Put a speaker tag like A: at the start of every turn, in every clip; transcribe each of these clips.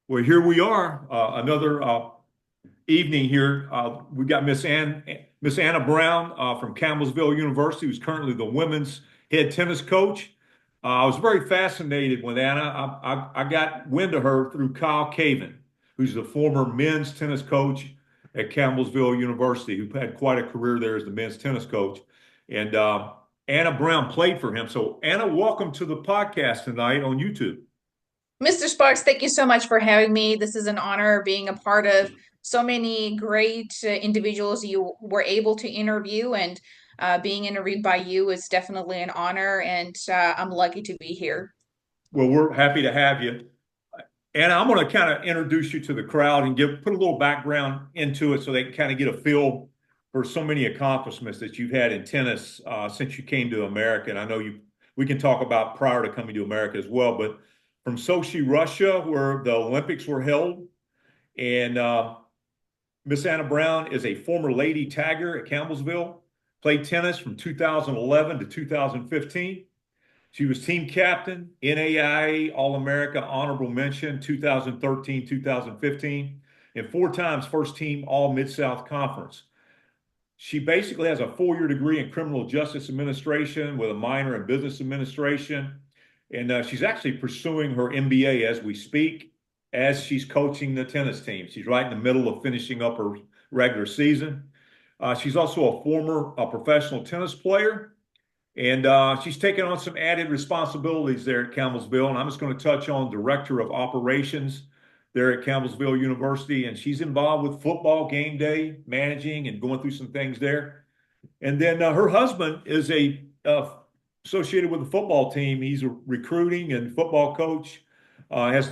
A: Well, here we are, another evening here. We got Miss Anna Brown from Campbellsville University, who's currently the women's head tennis coach. I was very fascinated with Anna. I got wind of her through Kyle Caven, who's the former men's tennis coach at Campbellsville University, who had quite a career there as the men's tennis coach. And Anna Brown played for him. So, Anna, welcome to the podcast tonight on YouTube.
B: Mr. Sparks, thank you so much for having me. This is an honor being a part of so many great individuals you were able to interview, and being interviewed by you is definitely an honor, and I'm lucky to be here.
A: Well, we're happy to have you. And I'm going to kind of introduce you to the crowd and put a little background into it so they can kind of get a feel for so many accomplishments that you've had in tennis since you came to America. And I know we can talk about prior to coming to America as well, but from Sochi, Russia, where the Olympics were held, and Miss Anna Brown is a former lady tagger at Campbellsville, played tennis from 2011 to 2015. She was team captain, NAIA All-America Honorable Mention 2013, 2015, and four times first team All Mid-South Conference. She basically has a four-year degree in criminal justice administration with a minor in business administration. And she's actually pursuing her MBA as we speak, as she's coaching the tennis team. She's right in the middle of finishing up her regular season. She's also a former professional tennis player. And she's taken on some added responsibilities there at Campbellsville. And I'm just going to touch on director of operations there at Campbellsville University. And she's involved with football game day, managing and going through some things there. And then her husband is associated with the football team. He's a recruiting and football coach, has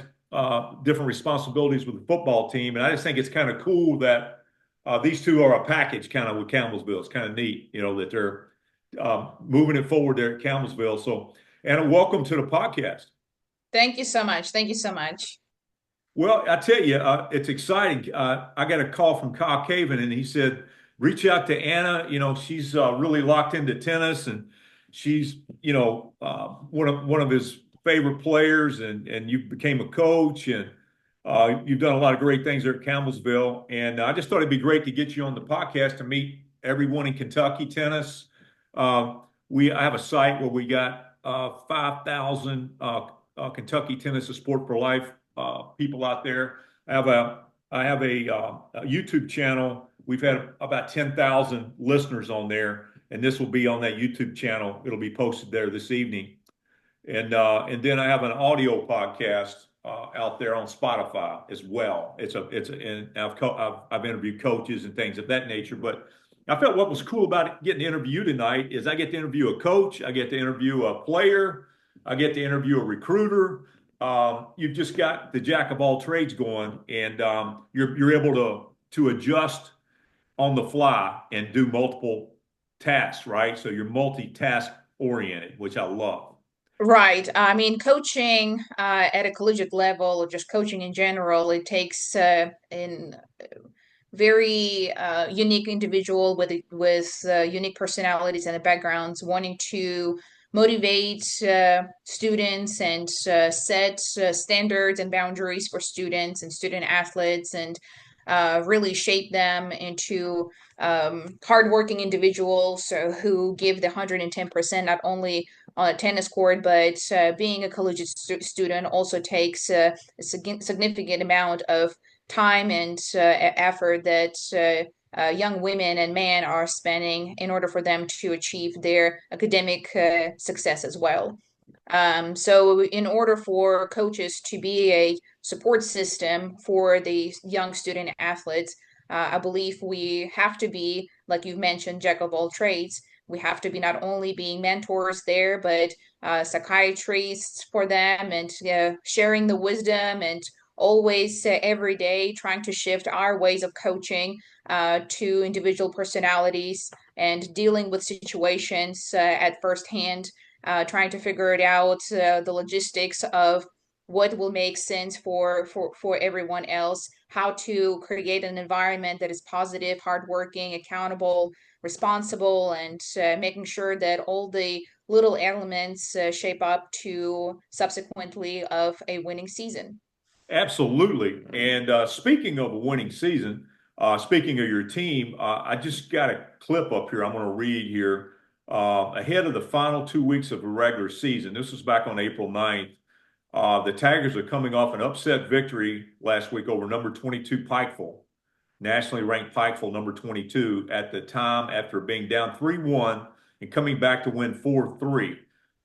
A: different responsibilities with the football team. And I just think it's kind of cool that these two are a package kind of with Campbellsville. It's kind of neat, that they're moving it forward there at Campbellsville. So, Anna, welcome to the podcast.
B: Thank you so much. Thank you so much.
A: Well, I tell you, it's exciting. I got a call from Kyle Caven, and he said, reach out to Anna. She's really locked into tennis, and she's, one of his favorite players, and you became a coach, and you've done a lot of great things there at Campbellsville. And I just thought it'd be great to get you on the podcast to meet everyone in Kentucky tennis. I have a site where we got 5,000 Kentucky Tennis is Sport for Life people out there. I have a YouTube channel. We've had about 10,000 listeners on there, and this will be on that YouTube channel. It'll be posted there this evening. And then I have an audio podcast out there on Spotify as well. And I've interviewed coaches and things of that nature. But I felt what was cool about getting to interview you tonight is I get to interview a coach, I get to interview a player, I get to interview a recruiter. You've just got the jack of all trades going, and you're able to adjust on the fly and do multiple tasks, right? So you're multitask oriented, which I love.
B: Right. I mean, coaching at a collegiate level, or just coaching in general, it takes in very unique individual with unique personalities and backgrounds, wanting to motivate students and set standards and boundaries for students and student athletes, and really shape them into hardworking individuals who give the 110%, not only on a tennis court, but being a collegiate student also takes a significant amount of time and effort that young women and men are spending in order for them to achieve their academic success as well. So, in order for coaches to be a support system for the young student athletes, I believe we have to be, like you mentioned, jack of all trades. We have to be not only being mentors there, but psychiatrists for them, and sharing the wisdom, and always every day trying to shift our ways of coaching to individual personalities and dealing with situations at first hand, trying to figure it out, the logistics of what will make sense for everyone else, how to create an environment that is positive, hardworking, accountable, responsible, and making sure that all the little elements shape up to subsequently of a winning season.
A: Absolutely. And speaking of a winning season, speaking of your team, I just got a clip up here I'm going to read here. Ahead of the final 2 weeks of the regular season, this was back on April 9th. The Tigers are coming off an upset victory last week over number 22 Pikeville, nationally ranked Pikeville, number 22, at the time after being down 3-1 and coming back to win 4-3.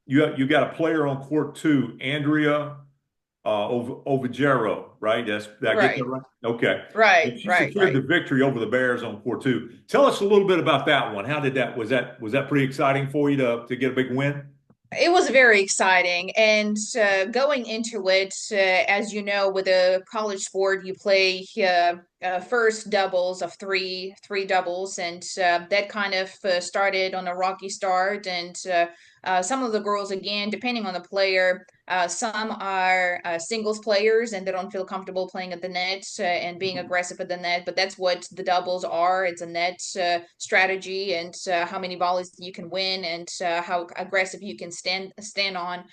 A: You got a player on court too, Andrea Ovejero, right? Did I get that
B: Right,
A: right? Okay.
B: right,
A: And she
B: right,
A: secured
B: right.
A: the victory over the Bears on court two. Tell us a little bit about that one. How did that was that pretty exciting for you to get a big win?
B: It was very exciting, and going into it, as you know, with a college sport, you play first doubles of three doubles, and that kind of started on a rocky start. And some of the girls, again, depending on the player, some are singles players and they don't feel comfortable playing at the net and being aggressive at the net. But that's what the doubles are. It's a net strategy and how many volleys you can win and how aggressive you can stand on.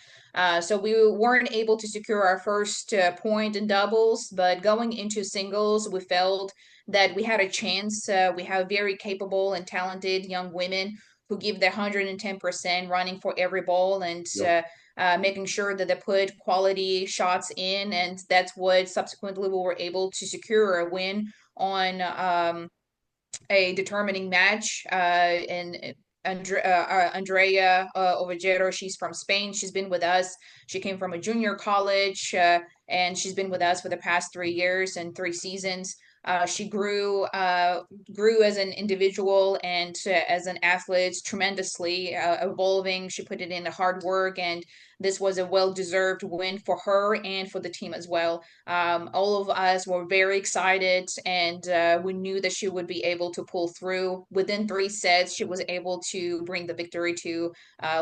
B: So we weren't able to secure our first point in doubles, but going into singles, we felt that we had a chance. We have very capable and talented young women who give their 110% running for every ball and
A: Yep.
B: making sure that they put quality shots in. And that's what subsequently we were able to secure a win on a determining match. And Andrea Ovejero, she's from Spain. She's been with us. She came from a junior college, and she's been with us for the past 3 years and 3 seasons. She grew as an individual and as an athlete tremendously, evolving. She put it in the hard work, and this was a well-deserved win for her and for the team as well. All of us were very excited, and we knew that she would be able to pull through. Within 3 sets, she was able to bring the victory to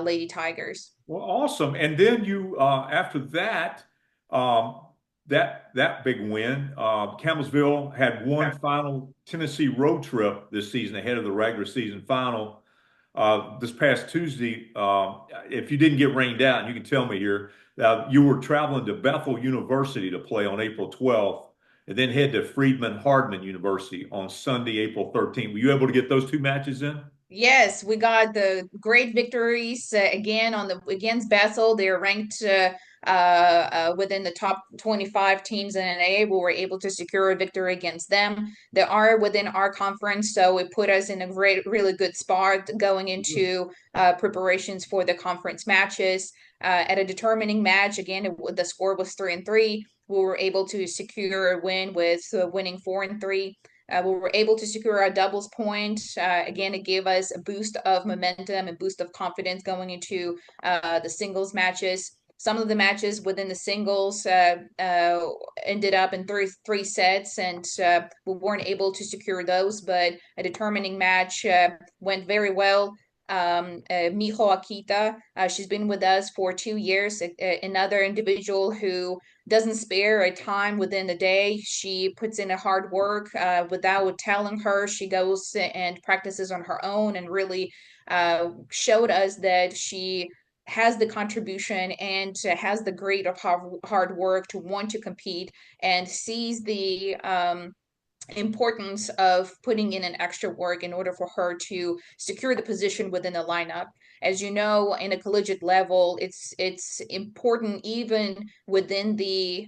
B: Lady Tigers.
A: Well, awesome. And then you after that, um, that big win, Campbellsville had one final Tennessee road trip this season ahead of the regular season final. This past Tuesday, if you didn't get rained out, and you can tell me here, you were traveling to Bethel University to play on April 12th, and then head to Friedman Hardman University on Sunday, April 13th. Were you able to get those two matches in?
B: Yes, we got the great victories again on the against Bethel. They're ranked within the top 25 teams in NA. We were able to secure a victory against them. They are within our conference, so it put us in a really good spot going into preparations for the conference matches. At a determining match, again, the score was 3-3. We were able to secure a win with winning 4-3. We were able to secure our doubles point. Again, it gave us a boost of momentum and boost of confidence going into the singles matches. Some of the matches within the singles ended up in three sets, and we weren't able to secure those. But a determining match went very well. Miho Akita, she's been with us for 2 years. Another individual who doesn't spare a time within the day. She puts in a hard work without telling her. She goes and practices on her own and really showed us that she has the contribution and has the grit of hard work to want to compete and sees the importance of putting in an extra work in order for her to secure the position within the lineup. As you know, in a collegiate level, it's important even within the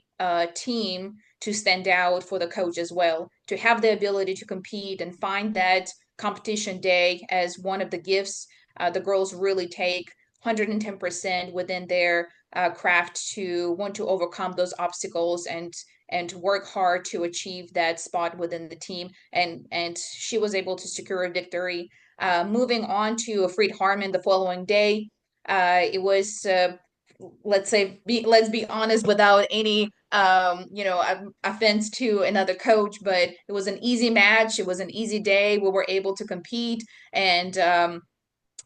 B: team to stand out for the coach as well, to have the ability to compete and find that competition day as one of the gifts the girls really take 110% within their craft to want to overcome those obstacles and to work hard to achieve that spot within the team. And she was able to secure a victory. Moving on to Fried Harmon the following day, it was let's be honest without any offense to another coach, but it was an easy match. It was an easy day. We were able to compete, and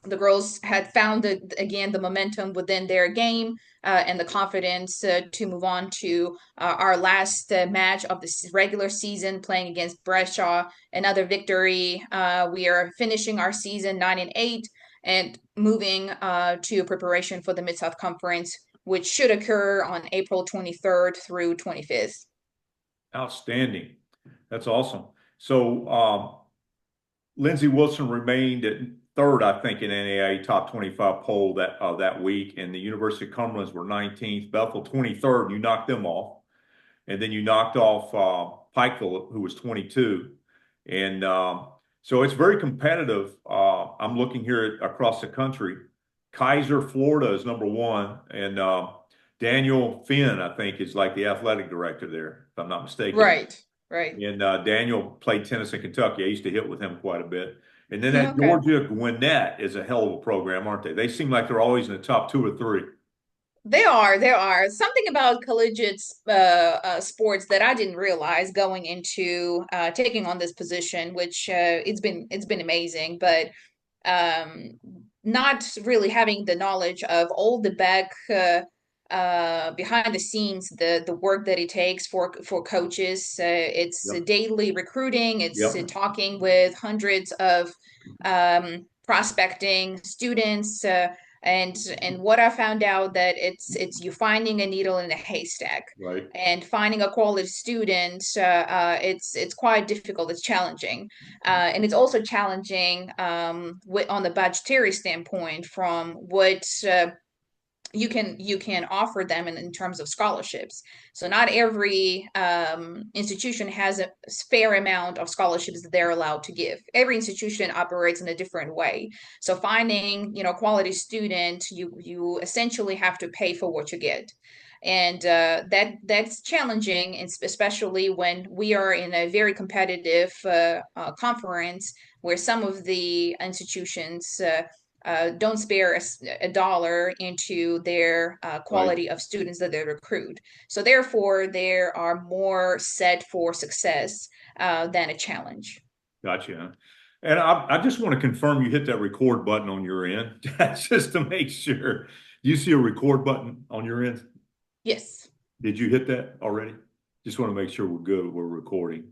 B: the girls had found again the momentum within their game and the confidence to move on to our last match of the regular season, playing against Brescia. Another victory. We are finishing our season 9-8 and moving to preparation for the Mid South Conference. which should occur on April 23rd through 25th.
A: Outstanding. That's awesome. So, Lindsey Wilson remained at third, I think, in NAIA top 25 poll that week, and the University of Cumberland's were 19th, Bethel 23rd. You knocked them off, and then you knocked off Pikeville, who was 22, and so it's very competitive. I'm looking here across the country. Kaiser, Florida is number one, and Daniel Finn, I think, is like the athletic director there, if I'm not mistaken.
B: Right, right.
A: And Daniel played tennis in Kentucky. I used to hit with him quite a bit. And then at
B: Okay.
A: Georgia, Gwinnett is a hell of a program, aren't they? They seem like they're always in the top two or three.
B: They are. There are something about collegiate sports that I didn't realize going into taking on this position, which it's been amazing, but um, not really having the knowledge of all the back behind the scenes, the work that it takes for coaches. It's
A: Yep.
B: daily recruiting. It's
A: Yep.
B: talking with hundreds of prospecting students. And what I found out that it's you finding a needle in a haystack
A: Right.
B: and finding a quality student. It's quite difficult. It's challenging, and it's also challenging on the budgetary standpoint from what you can offer them in terms of scholarships. So not every institution has a fair amount of scholarships that they're allowed to give. Every institution operates in a different way. So finding quality student, you essentially have to pay for what you get. And that's challenging, especially when we are in a very competitive conference where some of the institutions don't spare a dollar into their
A: Right.
B: quality of students that they recruit. So therefore, they are more set for success than a challenge.
A: Gotcha. And I just want to confirm you hit that record button on your end, just to make sure. Do you see a record button on your end?
B: Yes,
A: Did you hit that already? Just want to make sure we're good. We're recording.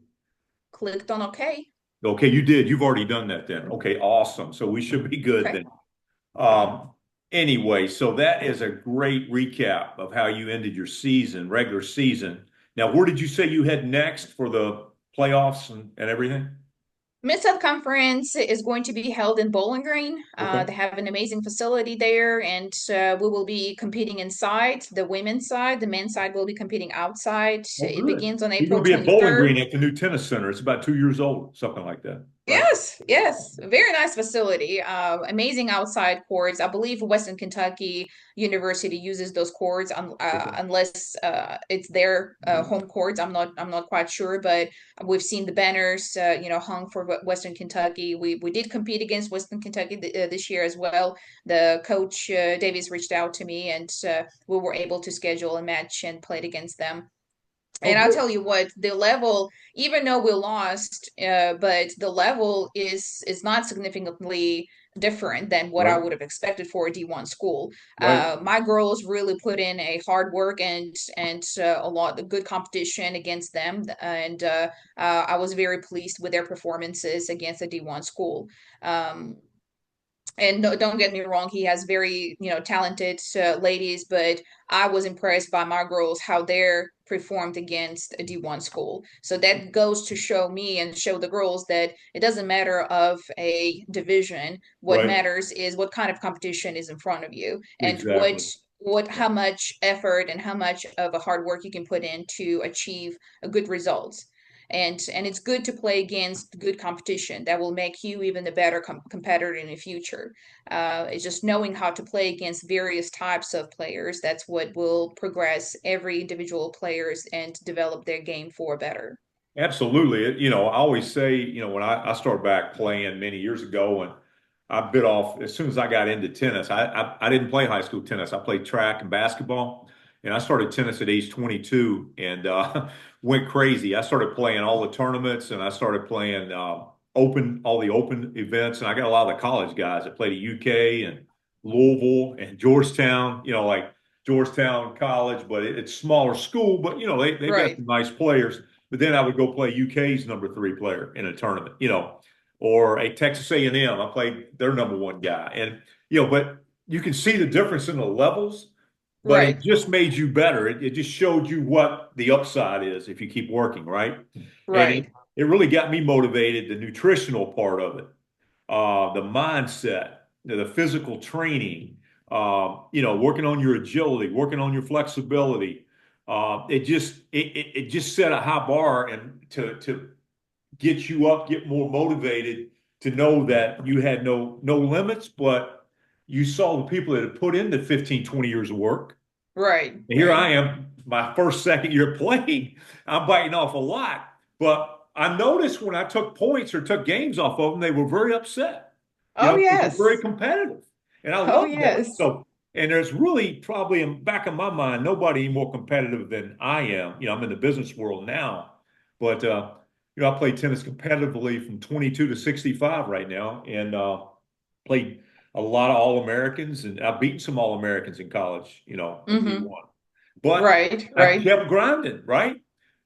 B: clicked on OK.
A: Okay, you did. You've already done that then. Okay, awesome. So we should be good
B: Okay.
A: then. Um, anyway, so that is a great recap of how you ended your season, regular season. Now, where did you say you head next for the playoffs and everything?
B: Mid-South Conference is going to be held in Bowling Green.
A: Okay.
B: They have an amazing facility there, and we will be competing inside the women's side. The men's side will be competing outside.
A: Oh,
B: It
A: good.
B: begins on
A: You're
B: April
A: going to be at Bowling
B: 23rd.
A: Green at the new tennis center. It's about 2 years old, something like that, right?
B: Yes, yes, very nice facility. Amazing outside courts. I believe Western Kentucky University uses those courts
A: Okay.
B: unless it's their home courts. I'm not quite sure, but we've seen the banners, hung for Western Kentucky. We did compete against Western Kentucky this year as well. The coach Davis reached out to me, and we were able to schedule a match and played against them.
A: Oh,
B: And I'll
A: good.
B: tell you what, the level, even though we lost, but the level is not significantly different than what I
A: Right.
B: would have expected for a D1 school.
A: Right.
B: My girls really put in a hard work and a lot of good competition against them, and I was very pleased with their performances against a D1 school. Um, and no, don't get me wrong, he has very talented ladies, but I was impressed by my girls how they're performed against a D1 school. So that goes to show me and show the girls that it doesn't matter of a division. What
A: Right.
B: matters is what kind of competition is in front of you and what
A: Exactly.
B: what how much effort and how much of a hard work you can put in to achieve a good results. And it's good to play against good competition that will make you even a better competitor in the future. It's just knowing how to play against various types of players. That's what will progress every individual players and develop their game for better.
A: Absolutely. I always say, when I started back playing many years ago, and I bit off as soon as I got into tennis. I didn't play high school tennis. I played track and basketball, and I started tennis at age 22 and went crazy. I started playing all the tournaments, and I started playing all the open events, and I got a lot of the college guys that played at UK and Louisville and Georgetown. Like Georgetown College, but it's smaller school, but they've got
B: Right.
A: some nice players. But then I would go play UK's number three player in a tournament, or a Texas A&M. I played their number one guy, and but you can see the difference in the levels. but it
B: Right.
A: just made you better. It just showed you what the upside is if you keep working, right? And
B: Right.
A: it really got me motivated, the nutritional part of it, the mindset, the physical training, working on your agility, working on your flexibility. It just set a high bar and to get you up, get more motivated to know that you had no limits, but you saw the people that had put in the 15, 20 years of work.
B: Right.
A: And here
B: Right.
A: I am, my first, second year playing. I'm biting off a lot. But I noticed when I took points or took games off of them, they were very upset,
B: Oh,
A: because they're very
B: yes.
A: competitive. And I
B: Oh,
A: love that.
B: yes.
A: So, and there's really probably in back of my mind, nobody more competitive than I am. I'm in the business world now, but I play tennis competitively from 22 to 65 right now, and played a lot of All-Americans, and I've beaten some All-Americans in college, in
B: Mm-hmm.
A: D1. But
B: Right.
A: I've
B: Right.
A: kept grinding, right?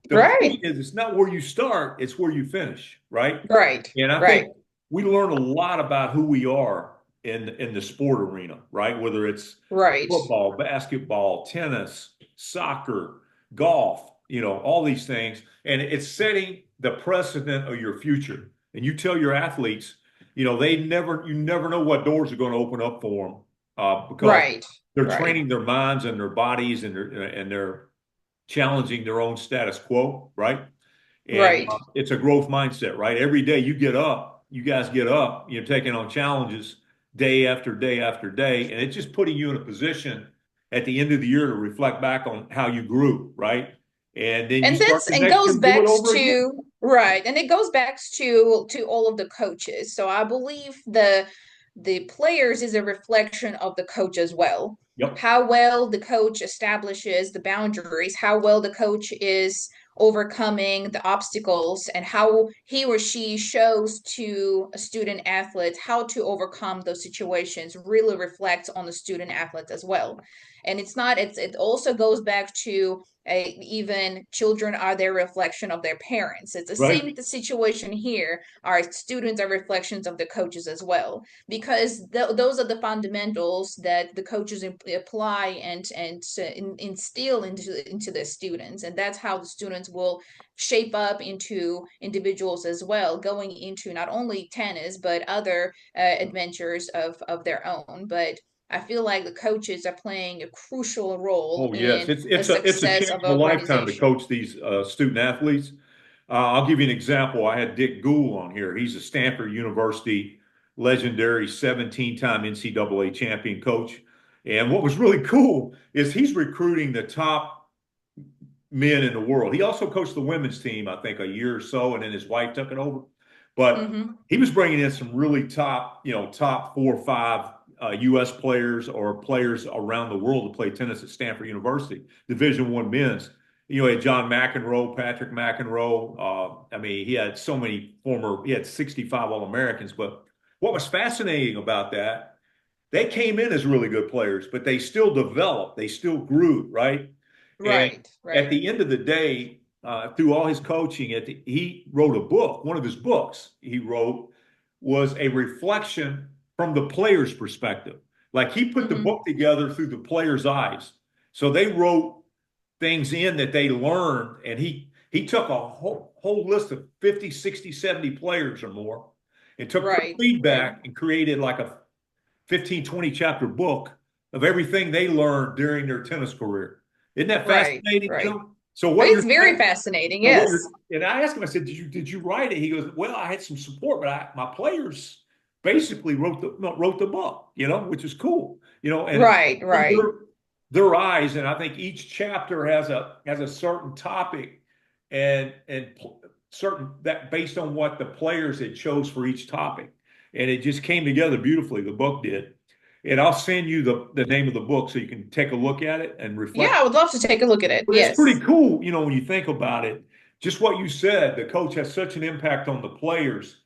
A: The point
B: Right.
A: is, it's not where you start, it's where you finish, right?
B: Right.
A: And I
B: Right.
A: think we learn a lot about who we are in the sport arena, right? Whether it's
B: Right.
A: football, basketball, tennis, soccer, golf, all these things. And it's setting the precedent of your future. And you tell your athletes, you never know what doors are going to open up for them, because
B: Right.
A: they're
B: Right.
A: training their minds and their bodies, and they're challenging their own status quo, right? And
B: Right.
A: it's a growth mindset, right? Every day you guys get up, you're taking on challenges day after day after day, and it's just putting you in a position at the end of the year to reflect back on how you grew, right? And then you
B: And
A: start
B: that's
A: the
B: and
A: next year
B: goes
A: and do
B: back
A: it over again.
B: to right, and it goes back to all of the coaches. So I believe the players is a reflection of the coach as well.
A: Yep.
B: How well the coach establishes the boundaries, how well the coach is overcoming the obstacles, and how he or she shows to a student athlete how to overcome those situations really reflects on the student athlete as well. And it also goes back to even children are their reflection of their parents. It's the
A: Right.
B: same situation here. Our students are reflections of the coaches as well, because those are the fundamentals that the coaches apply and instill into the students, and that's how the students will shape up into individuals as well, going into not only tennis but other adventures of their own. But I feel like the coaches are playing a crucial role
A: Oh yes,
B: in the
A: it's a
B: success
A: chance
B: of
A: of
B: an
A: a lifetime to
B: organization.
A: coach these student athletes. I'll give you an example. I had Dick Gould on here. He's a Stanford University legendary 17-time NCAA champion coach. And what was really cool is he's recruiting the top men in the world. He also coached the women's team, I think, a year or so, and then his wife took it over. But
B: Mm-hmm.
A: he was bringing in some really top, top 4 or 5 U.S. players or players around the world to play tennis at Stanford University, Division I men's. He had John McEnroe, Patrick McEnroe. I mean, he had 65 All-Americans. But what was fascinating about that, they came in as really good players, but they still developed, they still grew, right? And
B: Right,
A: at
B: right,
A: the end of the day, through all his coaching, he wrote a book. One of his books he wrote was a reflection from the player's perspective. Like he put the
B: mm-hmm.
A: book together through the player's eyes. So they wrote things in that they learned, and he took a whole list of 50, 60, 70 players or more and took their
B: Right, right,
A: feedback and created like a 15, 20 chapter book of everything they learned during their tennis career. Isn't that
B: right,
A: fascinating,
B: right.
A: Joe? So what you're
B: It's very
A: saying,
B: fascinating,
A: so what
B: yes.
A: you're, and I asked him, I said, did you write it? He goes, well, I had some support, but my players basically wrote the book, which is cool, and
B: Right,
A: through
B: right,
A: their eyes. And I think each chapter has a certain topic and certain that based on what the players had chose for each topic. And it just came together beautifully. The book did. And I'll send you the name of the book so you can take a look at it and
B: yeah,
A: reflect.
B: I would love to take a look at it,
A: But it's pretty
B: yes.
A: cool, when you think about it. Just what you said, the coach has such an impact on the players.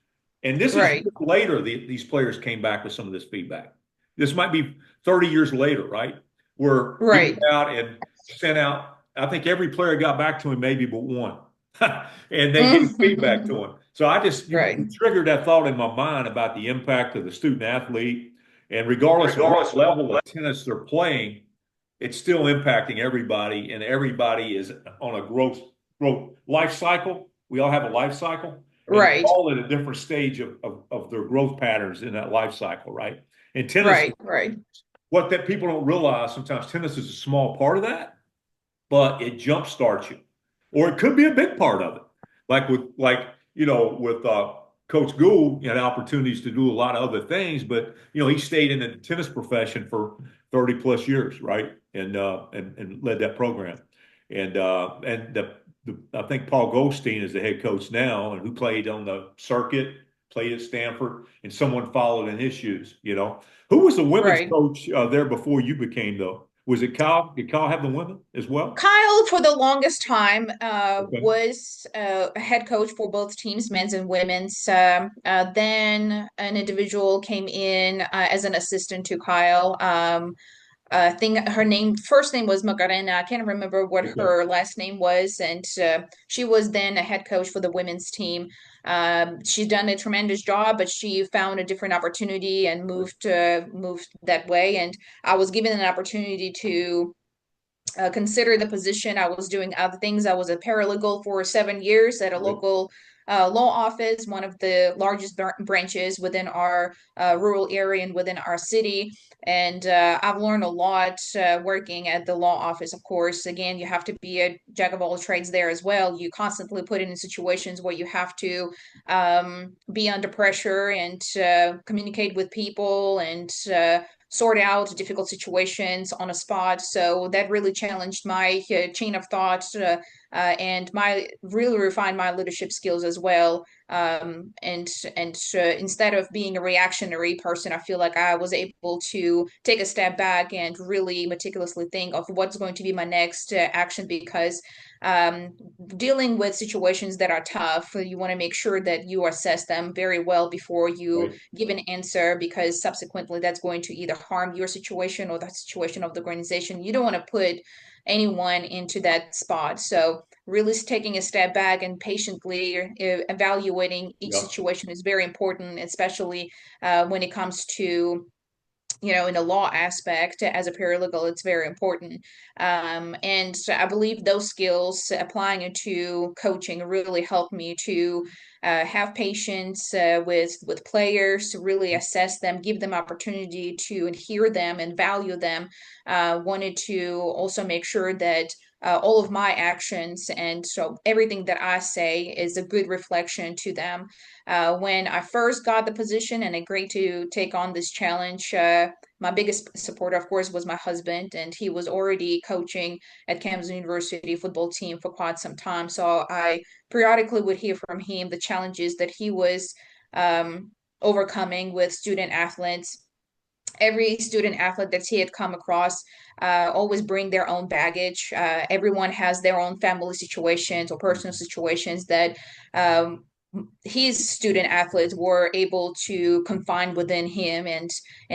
A: And this is
B: Right,
A: later, these players came back with some of this feedback. This might be 30 years later, right? Where he went
B: right.
A: out and sent out, I think every player got back to him, maybe but one. And they gave feedback to him. So
B: Right.
A: you triggered that thought in my mind about the impact of the student athlete. And regardless of what
B: Regardless of what
A: level of tennis they're playing, it's still impacting everybody, and everybody is on a growth life cycle. We all have a life cycle, and they're
B: Right,
A: all at a different stage of their growth patterns in that life cycle, right? And tennis,
B: right.
A: what that people don't realize sometimes, tennis is a small part of that, but it jump starts you, or it could be a big part of it. With Coach Gould, he had opportunities to do a lot of other things, but he stayed in the tennis profession for 30 plus years, right? And led that program. And I think Paul Goldstein is the head coach now, and who played on the circuit, played at Stanford, and someone followed in his shoes. Who was the women's
B: Right.
A: coach there before you became though? Was it Kyle? Did Kyle have the women as well?
B: Kyle, for the longest time,
A: Okay.
B: was a head coach for both teams, men's and women's. Then an individual came in as an assistant to Kyle. I think her first name was Macarena. I can't remember what
A: Okay.
B: her last name was, and she was then a head coach for the women's team. She's done a tremendous job, but she found a different opportunity and moved that way. And I was given an opportunity to consider the position. I was doing other things. I was a paralegal for 7 years at a
A: Good.
B: local law office, one of the largest branches within our rural area and within our city. And I've learned a lot working at the law office. Of course, again, you have to be a jack of all trades there as well. You constantly put in situations where you have to be under pressure and communicate with people and sort out difficult situations on a spot. So that really challenged my chain of thought and my really refined my leadership skills as well. And instead of being a reactionary person, I feel like I was able to take a step back and really meticulously think of what's going to be my next action because um, dealing with situations that are tough, you want to make sure that you assess them very well before you
A: Right.
B: give an answer because subsequently that's going to either harm your situation or the situation of the organization. You don't want to put anyone into that spot. So, really taking a step back and patiently evaluating each
A: Yeah.
B: situation is very important, especially when it comes to in the law aspect as a paralegal it's very important and so I believe those skills applying into coaching really helped me to have patience with players to really assess them give them opportunity to hear them and value them wanted to also make sure that all of my actions and so everything that I say is a good reflection to them when I first got the position and agreed to take on this challenge, my biggest supporter, of course, was my husband, and he was already coaching at Campbellsville University football team for quite some time. So I periodically would hear from him the challenges that he was um, overcoming with student athletes. Every student athlete that he had come across always bring their own baggage. Everyone has their own family situations or personal situations that um, his student athletes were able to confine within him and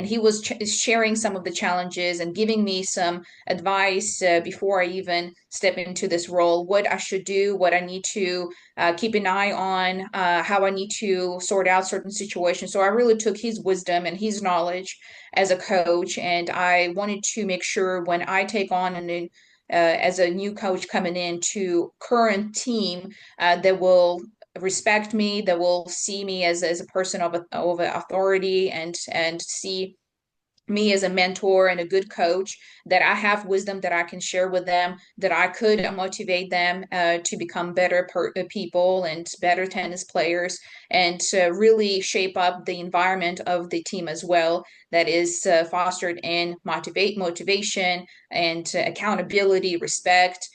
B: he was sharing some of the challenges and giving me some advice before I even step into this role what I should do what I need to keep an eye on how I need to sort out certain situations so I really took his wisdom and his knowledge as a coach and I wanted to make sure when I take on as a new coach coming in to current team that will respect me, that will see me as a person of authority and see me as a mentor and a good coach, that I have wisdom that I can share with them, that I could motivate them to become better people and better tennis players, and to really shape up the environment of the team as well. That is fostered in motivation and accountability, respect.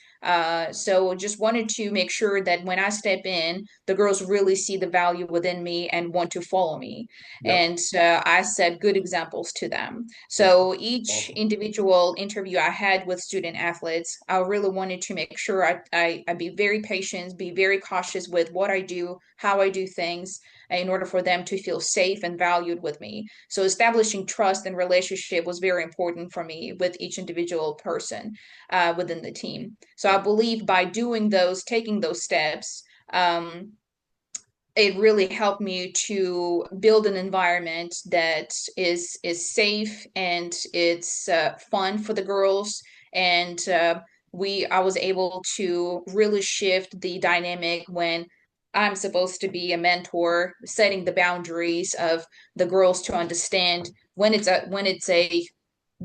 B: So just wanted to make sure that when I step in, the girls really see the value within me and want to follow me.
A: Yep.
B: And I set good examples to them.
A: That's
B: So each
A: awesome.
B: individual interview I had with student athletes, I really wanted to make sure I be very patient, be very cautious with what I do, how I do things, in order for them to feel safe and valued with me. So establishing trust and relationship was very important for me with each individual person within the team. So I
A: Right.
B: believe by doing those, taking those steps, um, it really helped me to build an environment that is safe and it's fun for the girls and I was able to really shift the dynamic when I'm supposed to be a mentor, setting the boundaries of the girls to understand when it's a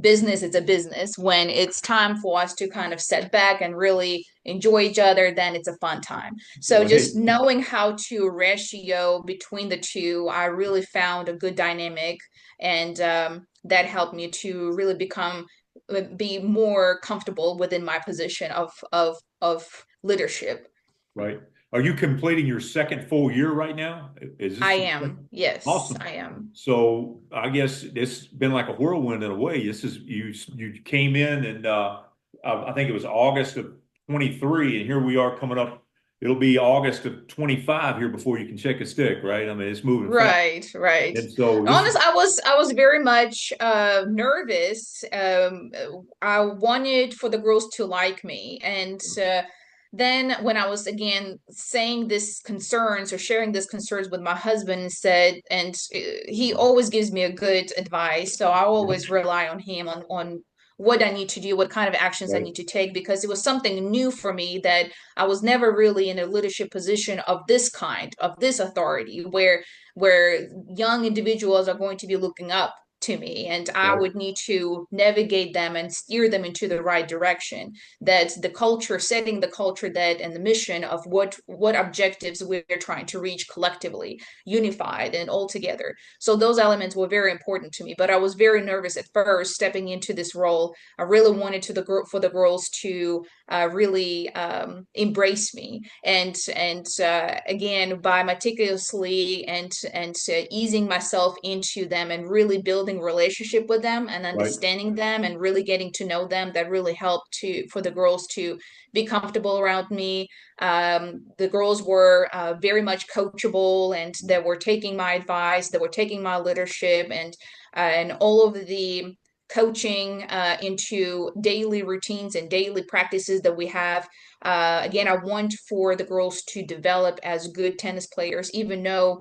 B: business, it's a business. When it's time for us to kind of set back and really enjoy each other, then it's a fun time. So
A: Right.
B: just knowing how to ratio between the two, I really found a good dynamic, and that helped me to really be more comfortable within my position of leadership.
A: Right. Are you completing your second full year right now? Is
B: I
A: this your
B: am.
A: second?
B: Yes,
A: Awesome.
B: I am.
A: So I guess it's been like a whirlwind in a way. This is you came in and I think it was August of 23, and here we are coming up. It'll be August of 25 here before you can check a stick, right? I mean, it's moving fast.
B: Right, right.
A: And so this is
B: Honest, I was very much nervous. I wanted for the girls to like me, and then when I was again saying this concerns or sharing this concerns with my husband, and he always gives me a good advice, so I always rely on him on what I need to do, what kind of actions I
A: right,
B: need to take, because it was something new for me that I was never really in a leadership position of this kind, of this authority, where young individuals are going to be looking up to me, and I
A: right,
B: would need to navigate them and steer them into the right direction. That the culture, setting the culture, that and the mission of what objectives we're trying to reach collectively, unified and all together. So those elements were very important to me, but I was very nervous at first stepping into this role. I really wanted for the girls to really embrace me, and again, by meticulously and easing myself into them and really building relationship with them and
A: right.
B: understanding them and really getting to know them, that really helped to for the girls to be comfortable around me. The girls were very much coachable, and they were taking my advice, they were taking my leadership, and all of the coaching into daily routines and daily practices that we have. Again, I want for the girls to develop as good tennis players, even though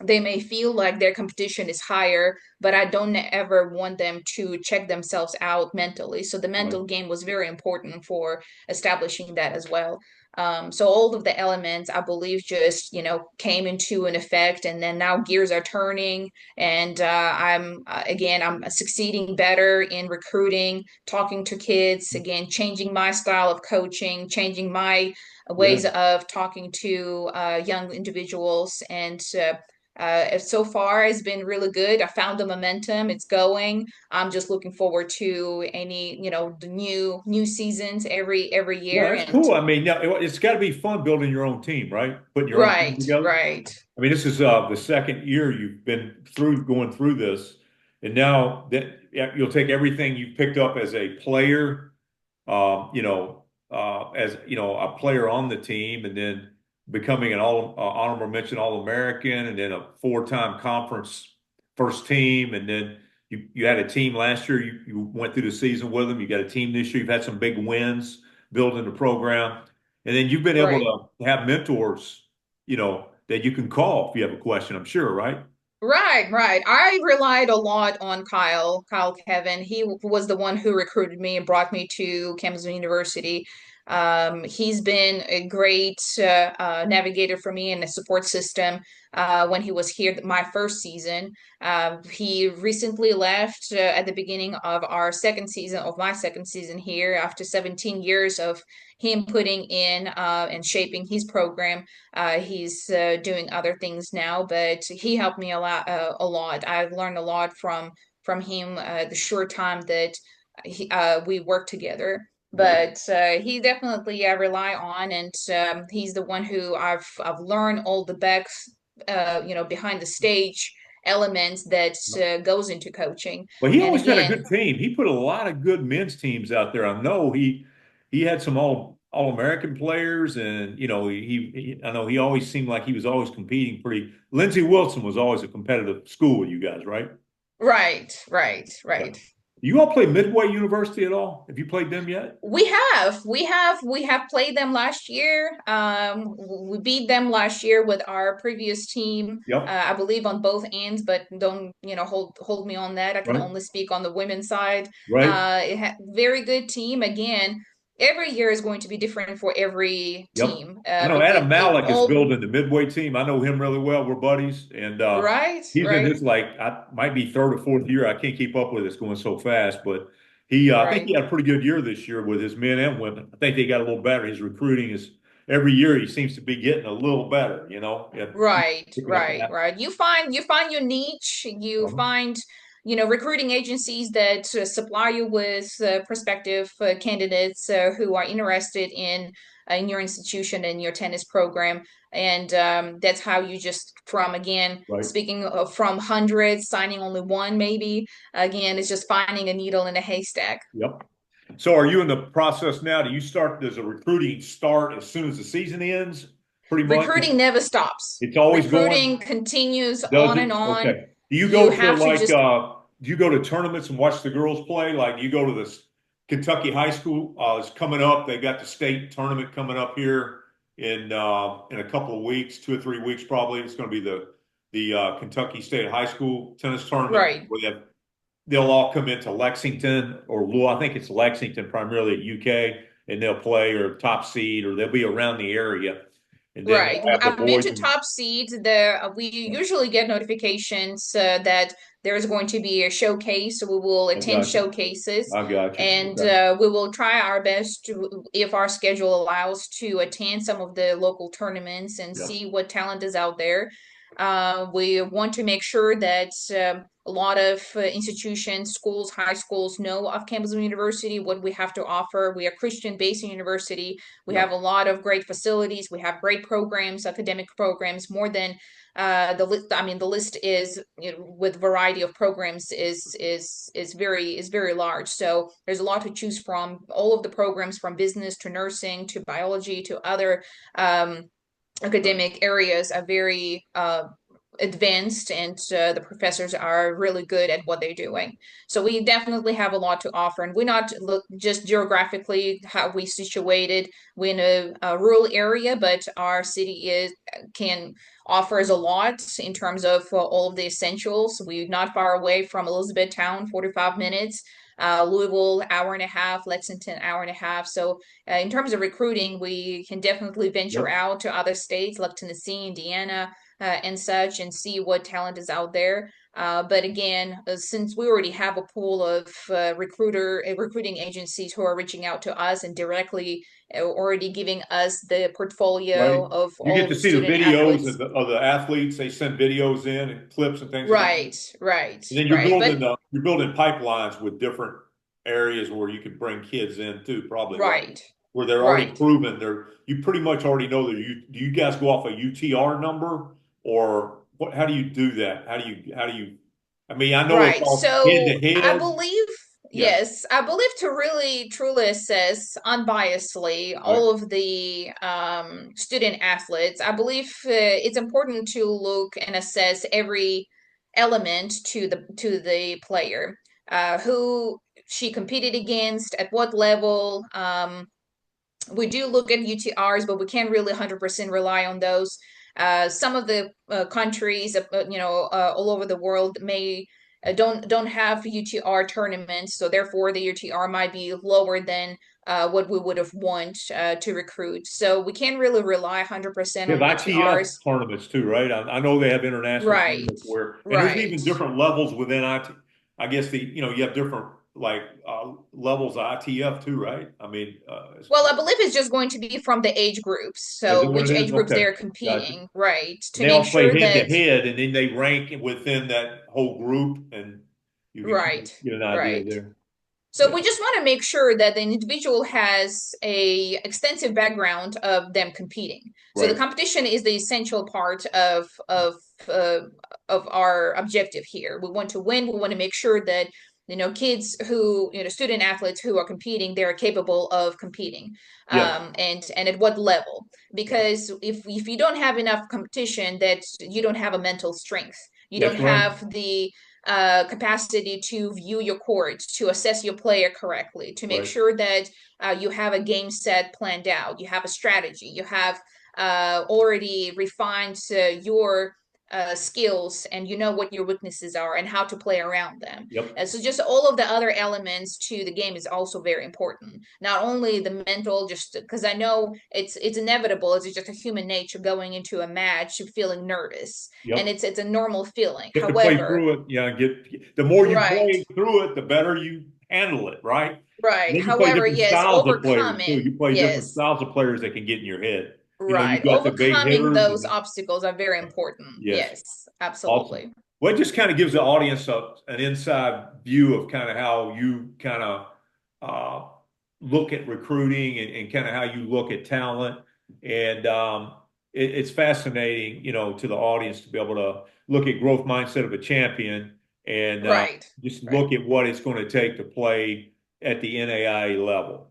B: they may feel like their competition is higher, but I don't ever want them to check themselves out mentally. So the
A: Right.
B: mental game was very important for establishing that as well. So all of the elements, I believe, just came into an effect, and then now gears are turning, and I'm succeeding better in recruiting, talking to kids again, changing my style of coaching, changing my
A: Yeah.
B: ways of talking to young individuals, and so far it's been really good. I found the momentum, it's going. I'm just looking forward to any the new seasons every
A: Yeah,
B: year.
A: that's
B: And
A: cool. I mean, now it's got to be fun building your own team, right? Putting your own team
B: right,
A: together.
B: right,
A: I mean, this is the second year you've been going through this, and now that yeah, you'll take everything you picked up as a player, as a player on the team, and then becoming an all honorable mention All American, and then a four-time conference first team, and then you had a team last year. You went through the season with them. You got a team this year. You've had some big wins building the program, and then you've been able
B: right.
A: to have mentors, that you can call if you have a question. I'm sure, right?
B: Right, right. I relied a lot on Kyle Kevin. He was the one who recruited me and brought me to Campbellsville University. He's been a great navigator for me and a support system when he was here my first season. He recently left at the beginning of my second season here, after 17 years of him putting in and shaping his program. He's doing other things now, but he helped me a lot. A lot. I've learned a lot from him the short time that we worked together.
A: Right.
B: But he definitely I rely on, and he's the one who I've learned all the back, behind the stage elements that goes into coaching.
A: But he
B: And
A: always had a
B: again,
A: good team. He put a lot of good men's teams out there. I know he had some all American players, and I know he always seemed like he was always competing pretty. Lindsey Wilson was always a competitive school with you guys, right?
B: right, right,
A: Yeah.
B: right.
A: You all play Midway University at all? Have you played them yet?
B: We have played them last year. We beat them last year with our previous team.
A: Yep.
B: I believe on both ends, but don't hold me on that. I can
A: Right.
B: only speak on the women's side.
A: Right.
B: Very good team. Again, every year is going to be different for every
A: Yep.
B: team.
A: I know
B: Because
A: Adam
B: it
A: Malik is
B: all
A: building the Midway team. I know him really well. We're buddies, and
B: right,
A: he's in
B: right,
A: his like I might be third or fourth year. I can't keep up with it. It's going so fast, but I think he
B: right.
A: had a pretty good year this year with his men and women. I think they got a little better. His recruiting is every year he seems to be getting a little better. And
B: Right,
A: picking up
B: right,
A: that.
B: right. You find your niche. You
A: Uh-huh.
B: find, recruiting agencies that supply you with prospective candidates who are interested in your institution and your tennis program. And that's how you just from again
A: Right.
B: speaking of from hundreds, signing only one maybe. Again, it's just finding a needle in a haystack.
A: Yep. So are you in the process now? Do you start, does a recruiting start as soon as the season ends? Pretty much.
B: Recruiting never stops.
A: It's always
B: Recruiting
A: going.
B: continues
A: Does
B: on and
A: it?
B: on.
A: Okay. Do you
B: You
A: go to
B: have to
A: like
B: just
A: do you go to tournaments and watch the girls play? Like you go to this Kentucky high school it's coming up. They got the state tournament coming up here in a couple of weeks, 2 or 3 weeks probably. It's going to be the Kentucky State High School tennis tournament
B: right.
A: where they'll all come into Lexington or Louisville. I think it's Lexington primarily at UK, and they'll play or top seed or they'll be around the area. And then
B: Right.
A: they'll have the
B: I've been
A: boys
B: to
A: and
B: top seeds. There, we usually get notifications that there is going to be a showcase. So we will
A: I
B: attend
A: got you.
B: showcases,
A: I got you.
B: and
A: Okay.
B: we will try our best to, if our schedule allows, to attend some of the local tournaments and
A: Yeah.
B: see what talent is out there. We want to make sure that a lot of institutions, schools, high schools know of Campbellsville University, what we have to offer. We are Christian-based university. We
A: Yeah.
B: have a lot of great facilities. We have great programs, academic programs, more than the list. I mean, the list is with variety of programs is very large. So there's a lot to choose from. All of the programs from business to nursing to biology to other academic areas are very advanced, and the professors are really good at what they're doing. So we definitely have a lot to offer, and we're not look just geographically how we situated. We're in a rural area, but our city is can offers a lot in terms of all of the essentials. We're not far away from Elizabethtown, 45 minutes. Louisville, hour and a half, Lexington, hour and a half. So, in terms of recruiting, we can definitely venture
A: Yep.
B: out to other states like Tennessee, Indiana, and such and see what talent is out there. But again, since we already have a pool of recruiting agencies who are reaching out to us and directly already giving us the
A: Right.
B: portfolio of
A: You get
B: all
A: to
B: the
A: see the
B: student
A: videos
B: athletes.
A: of the athletes. They send videos in and clips and things of that.
B: Right, right,
A: And then
B: right. But
A: you're building pipelines with different areas where you can bring kids in too, probably, right?
B: right,
A: Where they're already
B: right.
A: proven you pretty much already know that do you guys go off a UTR number or what, how do you do that? How do you, I mean, I know it's
B: Right.
A: all head
B: So
A: to
B: I
A: head.
B: believe,
A: Yeah.
B: yes, I believe to really truly assess unbiasedly
A: Right.
B: all of the student athletes, I believe it's important to look and assess every element to the player, who she competed against, at what level. We do look at UTRs, but we can't really 100% rely on those. Some of the countries, all over the world may don't have UTR tournaments, so therefore the UTR might be lower than what we would have want to recruit. So we can't really rely 100%
A: They have
B: on
A: ITF
B: UTRs.
A: tournaments too, right? I know they have international
B: Right,
A: tournaments where, and there's
B: right.
A: even different levels within IT. I guess you have different like levels of ITF too, right? I mean,
B: Well, I believe it's just going to be from the age groups.
A: is it
B: So
A: what
B: which
A: it
B: age
A: is?
B: groups
A: Okay,
B: they're
A: gotcha.
B: competing, right?
A: And
B: To
A: they
B: make
A: all play
B: sure
A: head to
B: that
A: head, and then they rank within that whole group, and you can kind of
B: right,
A: get an idea
B: right.
A: there.
B: So
A: Yeah,
B: we just want to make sure that the individual has a extensive background of them competing. So the
A: right.
B: competition is the essential part uh, of our objective here. We want to win. We want to make sure that kids who student athletes who are competing, they are capable of competing,
A: Yes.
B: and at what level.
A: Yeah.
B: Because if you don't have enough competition, that you don't have a mental strength. You don't
A: That's right.
B: have the capacity to view your court, to assess your player correctly, to make
A: Right.
B: sure that you have a game set planned out, you have a strategy, you have already refined your skills, and you know what your weaknesses are and how to play around them.
A: Yep.
B: So just all of the other elements to the game is also very important. Not only the mental, just because I know it's inevitable. It's just a human nature going into a match feeling nervous, and
A: Yep.
B: it's a normal feeling.
A: Get to play
B: However,
A: through it. Yeah. Get the more you
B: right,
A: play through it, the better you handle it. Right.
B: right.
A: Then you play
B: However,
A: different
B: yes,
A: styles of players too.
B: overcoming,
A: You play different
B: yes,
A: styles of players that can get in your head. You
B: right,
A: got the big
B: overcoming
A: hitters
B: those
A: and
B: obstacles are very important.
A: yes,
B: Yes,
A: awesome.
B: absolutely.
A: Well, it just kind of gives the audience an inside view of kind of how you kind of uh, look at recruiting and kind of how you look at talent. And it's fascinating, to the audience to be able to look at growth mindset of a champion and
B: Right,
A: just
B: right,
A: look at what it's going to take to play at the NAIA level.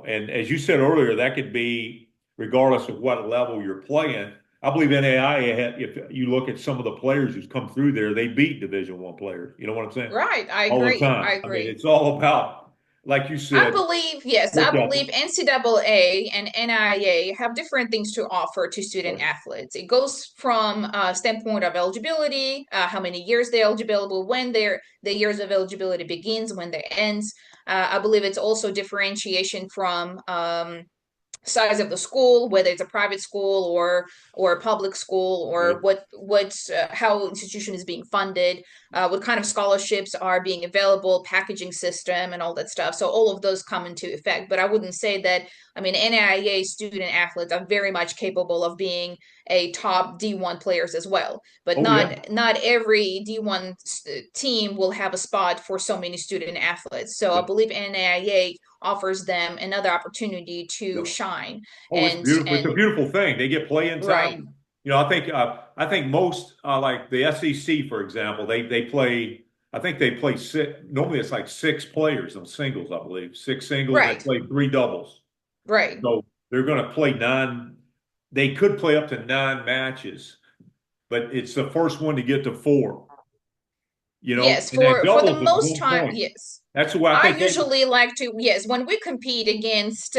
A: And as you said earlier, that could be regardless of what level you're playing. I believe NAIA, if you look at some of the players who's come through there, they beat Division I players. You know what I'm saying?
B: right. I
A: All the
B: agree. I
A: time. I mean,
B: agree.
A: it's all about, like you
B: I
A: said,
B: believe, yes, I
A: work
B: believe
A: ethic.
B: NCAA and NIA have different things to offer to student
A: Right.
B: athletes. It goes from a standpoint of eligibility, how many years they're eligible, when the years of eligibility begins, when they ends. I believe it's also differentiation from size of the school, whether it's a private school or a public school, or
A: Right.
B: what how institution is being funded, what kind of scholarships are being available, packaging system, and all that stuff. So all of those come into effect. But I wouldn't say that. I mean, NAIA student athletes are very much capable of being a top D1 players as well. But
A: Oh, yeah.
B: not every D1 team will have a spot for so many student athletes. So I
A: Yep.
B: believe NAIA offers them another opportunity to
A: Yep.
B: shine.
A: Oh, it's beautiful. It's a
B: And
A: beautiful thing. They get playing
B: right,
A: time. I think most like the SEC, for example, they play. I think they play six. Normally, it's like six players on singles. I believe six singles. They
B: right,
A: play three doubles.
B: right.
A: So they're going to play nine. They could play up to nine matches, but it's the first one to get to four.
B: Yes,
A: And that
B: for the
A: doubles is
B: most
A: one
B: time,
A: point.
B: yes.
A: That's the way I
B: I
A: think they.
B: usually like to, yes, when we compete against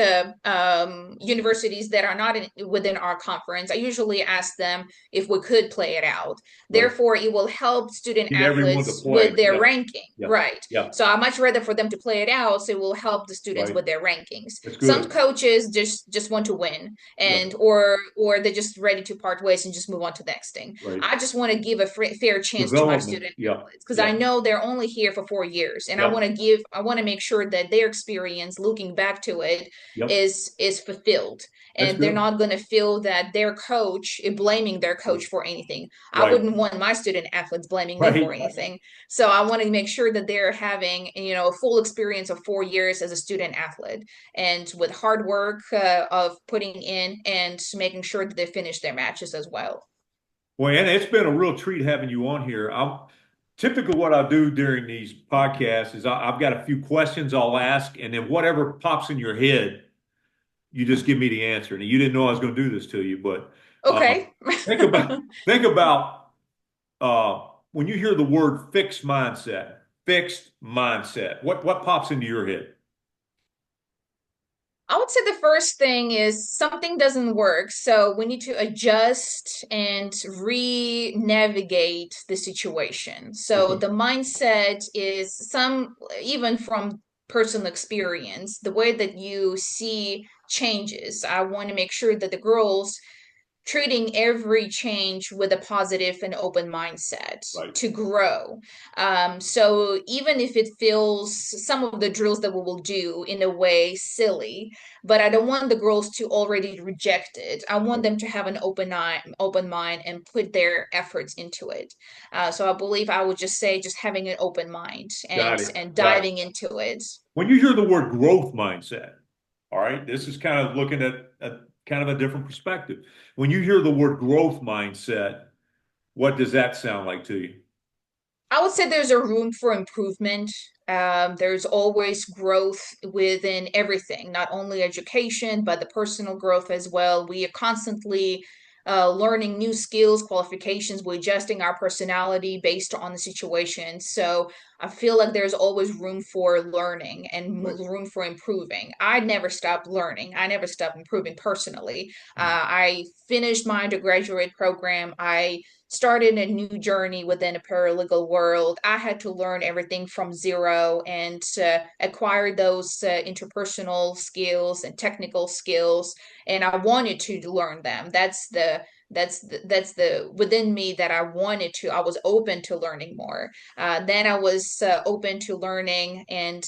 B: universities that are not within our conference, I usually ask them if we could play it out.
A: Right.
B: Therefore, it will help student
A: Get everyone to
B: athletes with
A: play.
B: their
A: Yeah.
B: ranking.
A: Yeah.
B: Right.
A: Yeah.
B: So I much rather for them to play it out, so it will help the students
A: Right.
B: with their rankings.
A: That's
B: Some
A: good.
B: coaches just want to win,
A: Yeah.
B: and or they're just ready to part ways and just move on to the next thing.
A: Right.
B: I just want to give a fair chance to my
A: Development.
B: student
A: Yeah.
B: athletes because I
A: Yeah.
B: know they're only here for 4 years, and
A: Yep.
B: I want to make sure that their experience, looking back to it,
A: Yep.
B: is fulfilled,
A: That's
B: and they're
A: good.
B: not going to feel that their coach is blaming their
A: Right.
B: coach for anything. I
A: Right.
B: wouldn't want my student athletes blaming me for
A: Right.
B: anything. So I want to make sure that they're having, a full experience of 4 years as a student athlete, and with hard work of putting in and making sure that they finish their matches as well.
A: Well, Anna, it's been a real treat having you on here. Typically what I do during these podcasts is I've got a few questions I'll ask, and then whatever pops in your head, you just give me the answer. And you didn't know I was going to do this to you, but
B: Okay.
A: think about think about when you hear the word fixed mindset. Fixed mindset. What pops into your head?
B: I would say the first thing is something doesn't work. So we need to adjust and re-navigate the situation. So
A: Okay.
B: the mindset is even from personal experience, the way that you see changes. I want to make sure that the girls treating every change with a positive and open mindset
A: Right.
B: to grow. So even if it feels some of the drills that we will do in a way silly, but I don't want the girls to already reject it. I want
A: Right.
B: them to have an open mind and put their efforts into it. So I believe I would just say just having an open mind
A: Got it.
B: and
A: Got it.
B: diving into it.
A: When you hear the word growth mindset, all right, this is kind of looking at kind of a different perspective. When you hear the word growth mindset, what does that sound like to you?
B: I would say there's a room for improvement. There's always growth within everything, not only education, but the personal growth as well. We are constantly learning new skills, qualifications, we're adjusting our personality based on the situation. So I feel like there's always room for learning and
A: Right.
B: room for improving. I never stopped learning. I never stopped improving personally.
A: Mm.
B: I finished my undergraduate program. I started a new journey within a paralegal world. I had to learn everything from zero and acquire those interpersonal skills and technical skills. And I wanted to learn them. That's the within me that I wanted to. I was open to learning more. Then I was open to learning and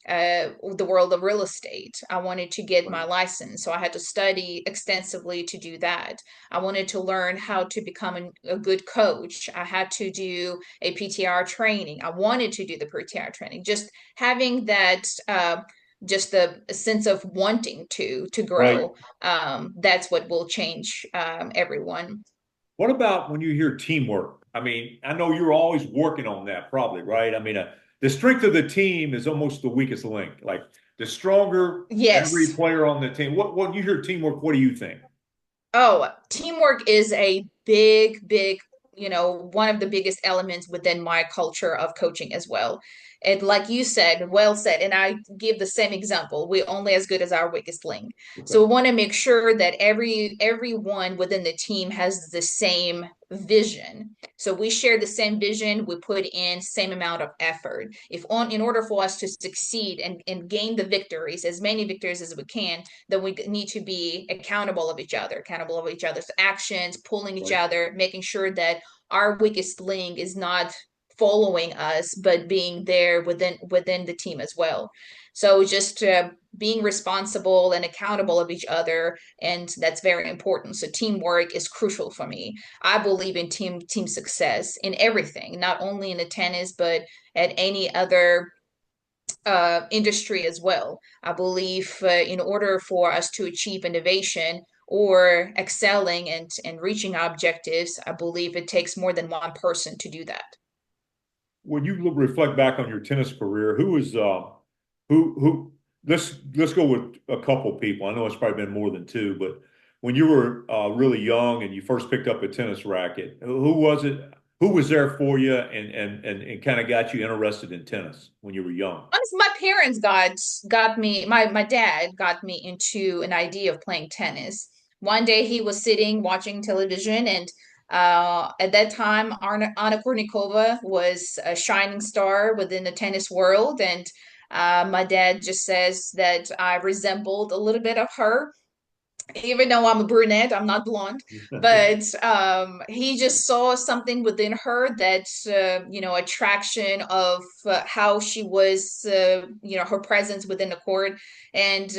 B: the world of real estate. I wanted to get my
A: Right.
B: license, so I had to study extensively to do that. I wanted to learn how to become a good coach. I had to do a PTR training. I wanted to do the PTR training. Just having that, just the sense of wanting to
A: Right.
B: grow. That's what will change everyone.
A: What about when you hear teamwork? I mean, I know you're always working on that, probably, right? I mean, the strength of the team is almost the weakest link. Like the stronger every
B: Yes.
A: player on the team. What when you hear teamwork, what do you think?
B: Oh, teamwork is a big, one of the biggest elements within my culture of coaching as well. And like you said, well said, and I give the same example. We're only as good as our weakest link.
A: Okay.
B: So we want to make sure that everyone within the team has the same vision. So we share the same vision, we put in same amount of effort. If on in order for us to succeed and gain the victories, as many victories as we can, then we need to be accountable of each other's actions, pulling each
A: Right.
B: other, making sure that our weakest link is not following us, but being there within the team as well. So just being responsible and accountable of each other, and that's very important. So teamwork is crucial for me. I believe in team success in everything, not only in the tennis, but at any other industry as well. I believe in order for us to achieve innovation or excelling and reaching our objectives, I believe it takes more than one person to do that.
A: When you reflect back on your tennis career, who is who let's go with a couple people. I know it's probably been more than two, but when you were really young and you first picked up a tennis racket, who was it? Who was there for you and kind of got you interested in tennis when you were young?
B: Honestly, my parents got me. My dad got me into an idea of playing tennis. One day he was sitting watching television, and at that time, Anna Kournikova was a shining star within the tennis world, and my dad just says that I resembled a little bit of her, even though I'm a brunette, I'm not blonde, but he just saw something within her that, attraction of how she was, her presence within the court. And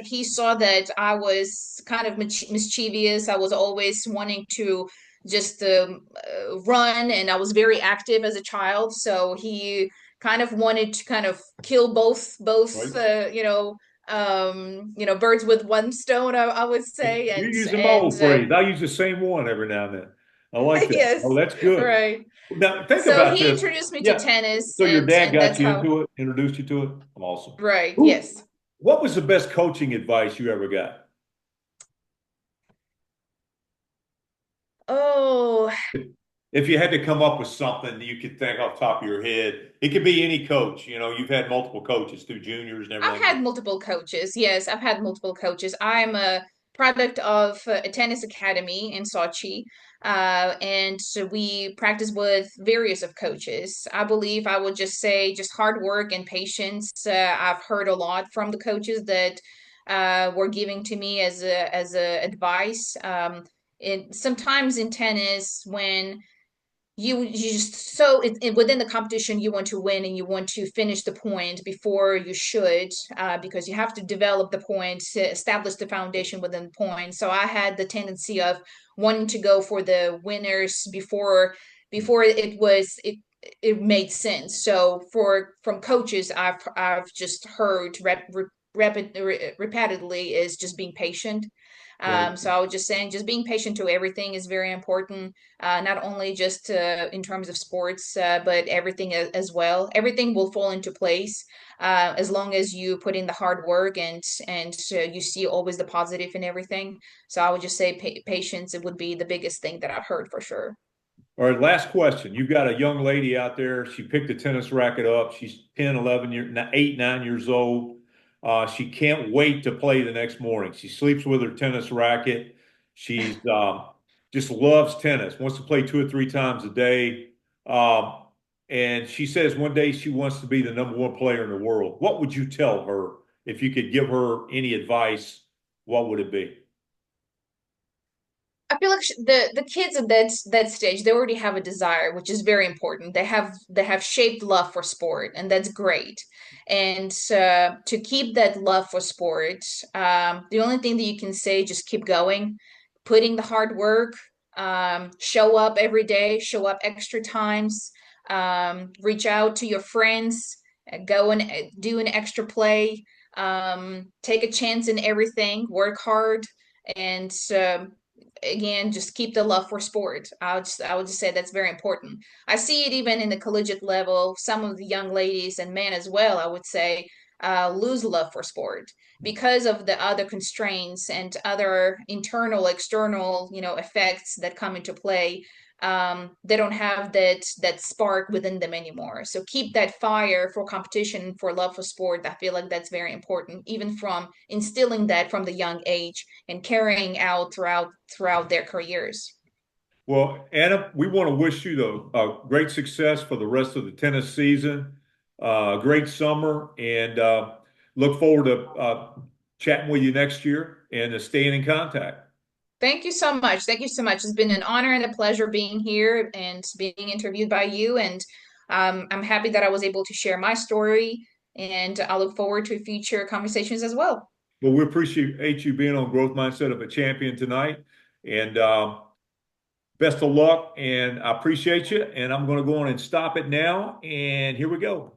B: he saw that I was kind of mischievous. I was always wanting to just run, and I was very active as a child. So he kind of wanted to kind of kill both,
A: Right?
B: birds with one stone, I would say.
A: You're
B: And
A: using my
B: and
A: old phrase. I use the same one every now and then. I like that. Oh,
B: yes,
A: that's good.
B: right.
A: Now think
B: So
A: about
B: he
A: this.
B: introduced me to
A: Yeah.
B: tennis,
A: So your dad
B: and
A: got
B: that's
A: you
B: how.
A: into it, introduced you to it. Awesome.
B: Right,
A: Who?
B: yes.
A: What was the best coaching advice you ever got?
B: Oh,
A: If you had to come up with something that you could think off the top of your head, it could be any coach. You know, you've had multiple coaches through juniors and
B: I've
A: everything.
B: had multiple coaches. Yes, I've had multiple coaches. I'm a product of a tennis academy in Sochi, and so we practice with various of coaches. I believe I would just say just hard work and patience. I've heard a lot from the coaches that were giving to me as a advice. Sometimes in tennis when you just so within the competition you want to win and you want to finish the point before you should, because you have to develop the point to establish the foundation within the point. So I had the tendency of wanting to go for the winners before it made sense. So for from coaches I've just heard repeatedly is just being patient.
A: Right.
B: So I was just saying, just being patient to everything is very important. Not only just in terms of sports, but everything as well. Everything will fall into place as long as you put in the hard work and you see always the positive in everything. So I would just say patience. It would be the biggest thing that I've heard for sure.
A: All right, last question. You've got a young lady out there. She picked a tennis racket up. She's 10, 11 years, 8, 9 years old. She can't wait to play the next morning. She sleeps with her tennis racket. She's just loves tennis, wants to play 2 or 3 times a day. Um, and she says one day she wants to be the #1 player in the world. What would you tell her if you could give her any advice? What would it be?
B: I feel like the kids at that stage, they already have a desire, which is very important. They have shaped love for sport, and that's great. And to keep that love for sport, the only thing that you can say, just keep going, putting the hard work, show up every day, show up extra times, reach out to your friends, go and do an extra play, take a chance in everything, work hard, and again, just keep the love for sport. I would just say that's very important. I see it even in the collegiate level. Some of the young ladies and men as well, I would say, lose love for sport because of the other constraints and other internal, external, effects that come into play. They don't have that spark within them anymore. So keep that fire for competition, for love for sport. I feel like that's very important, even from instilling that from the young age and carrying out throughout their careers.
A: Well, Anna, we want to wish you the great success for the rest of the tennis season, great summer, and look forward to chatting with you next year and staying in contact.
B: Thank you so much. Thank you so much. It's been an honor and a pleasure being here and being interviewed by you. And I'm happy that I was able to share my story. And I look forward to future conversations as well.
A: Well, we appreciate you being on Growth Mindset of a Champion tonight, and best of luck. And I appreciate you. And I'm going to go on and stop it now. And here we go.